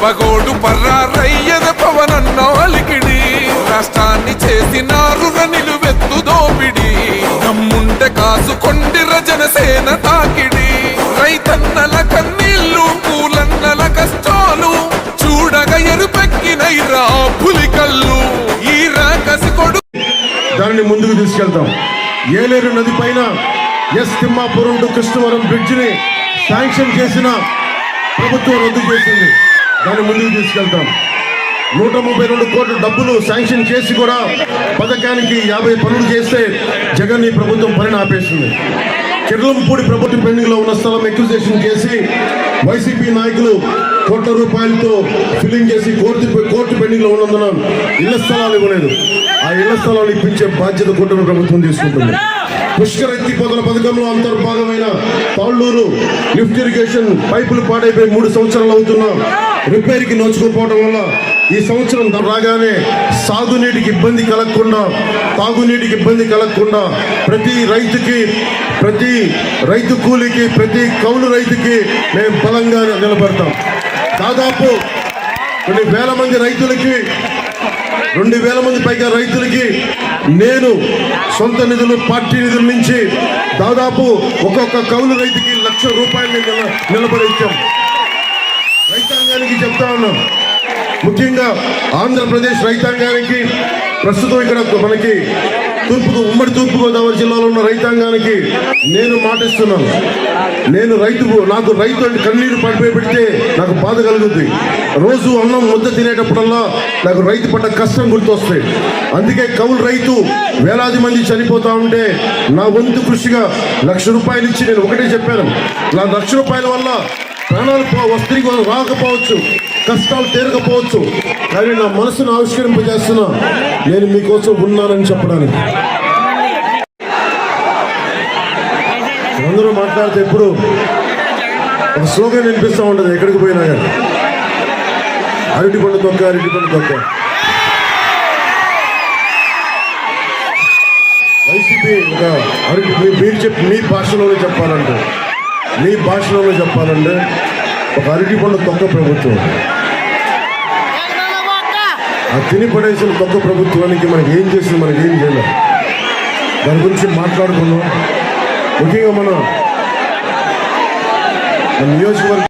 అవగోడు పర్రారయ్యద పవనన్న అలికిడి రాష్ట్రాన్ని చేసినారు నిలువెత్తు దోపిడి దమ్ముంటే కాసుకొండిర జనసేన తాకిడి రైతన్నల కన్నీళ్లు కూలన్నల కష్టాలు చూడగ ఎరుపెక్కినైరా పులికల్లు ఈ రాకసి కొడు దానిని ముందుకు తీసుకెళ్తాం. ఏలేరు నది పైన S Thimmapuram to Krishnavaram bridge ని శాంక్షన్ చేసిన ప్రభుత్వం రద్దు చేసింది. దాన్ని ముందుకు తీసుకెళ్తాం. 132 కోట్ల డబ్బులు శాంక్షన్ చేసి కూడా పథకానికి 50 పనులు చేస్తే జగన్ ఈ ప్రభుత్వం పనిని ఆపేసింది. కిర్లంపూడి ప్రభుత్వం పెండింగ్ లో ఉన్న స్థలం ఎక్విజిషన్ చేసి వైసీపీ నాయకులు కోట్ల రూపాయలతో ఫిల్లింగ్ చేసి కోర్టు పెండింగ్ లో ఉన్నందున ఇళ్ల స్థలాలు ఇవ్వలేదు. ఆ ఇళ్ల స్థలాలు ఇప్పించే బాధ్యత కూటమి ప్రభుత్వం తీసుకుంటుంది. పుష్కర ఎత్తిపోతల పథకంలో అంతర్భాగమైన తాళ్ళూరు లిఫ్ట్ ఇరిగేషన్ పైపులు పాడైపోయి 3 సంవత్సరాలు అవుతున్నా రిపేర్ కి నోచుకోపోవడం వల్ల ఈ సంవత్సరం రాగానే సాగునీటికి ఇబ్బంది కలగకుండా తాగునీటికి ఇబ్బంది కలగకుండా ప్రతి రైతుకి ప్రతి రైతు కూలికి ప్రతి కౌలు రైతుకి మేము బలంగా నిలబడతాం. దాదాపు కొన్ని వేల మంది రైతులకి 2000 మంది పైగా రైతులకి నేను సొంత నిధులు పార్టీ నిధుల నుంచి దాదాపు ఒక్కొక్క కౌలు రైతుకి ₹1,00,000 నిలబడిచ్చాం. రైతాంగానికి చెప్తా ఉన్నాం. ముఖ్యంగా ఆంధ్రప్రదేశ్ రైతాంగానికి ప్రస్తుతం ఇక్కడ మనకి ఉమ్మడి తూర్పుగోదావరి జిల్లాలో ఉన్న రైతాంగానికి నేను మాటిస్తున్నాను. నాకు రైతు అంటే కన్నీరు పెడితే నాకు బాధ కలుగుతుంది. రోజు అన్నం ముద్ద తినేటప్పుడల్లా నాకు రైతు పడ్డ కష్టం గుర్తొస్తాయి. అందుకే కౌలు రైతు వేలాది మంది చనిపోతా ఉంటే నా వంతు కృషిగా ₹1,00,000 ఇచ్చి నేను ఒకటే చెప్పాను. నా ₹1,00,000 వల్ల ప్రాణాలు తిరిగి రాకపోవచ్చు, కష్టాలు తీరకపోవచ్చు, కానీ నా మనసును ఆవిష్కరింపజేస్తున్నా నేను మీకోసం ఉన్నానని చెప్పడానికి. అందరూ మాట్లాడితే ఎప్పుడు ఒక స్లోగన్ వినిపిస్తూ ఉంటుంది ఎక్కడికి పోయినా కానీ, అరటిపండు తొక్క అరటిపండు తొక్క. వైసీపీ ఒక మీ భాషలోనే చెప్పాలంటే ఒక అరటిపండు తొక్క ప్రభుత్వం. ఆ తిని పడేసిన తొక్క ప్రభుత్వానికి మనకి ఏం చేసింది, మనకి ఏం చేయలేదు. దాని గురించి మాట్లాడుకున్నాం. ముఖ్యంగా మన నియోజకవర్గం